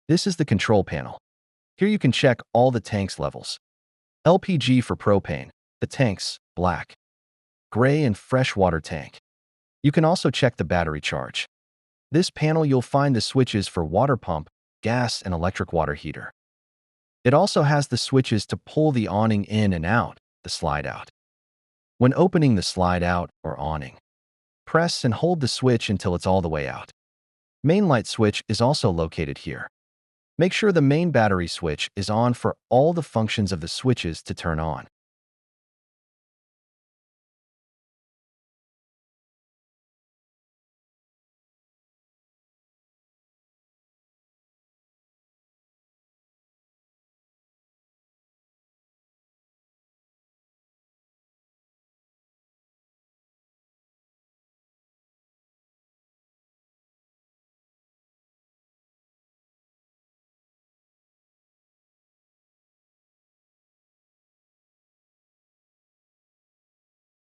This is the control panel. Here you can check all the tanks levels. LPG for propane, the tanks, black, gray, and freshwater tank. You can also check the battery charge. This panel you'll find the switches for water pump, gas, and electric water heater. It also has the switches to pull the awning in and out, the slide out. When opening the slide out or awning, press and hold the switch until it's all the way out. Main light switch is also located here. Make sure the main battery switch is on for all the functions of the switches to turn on.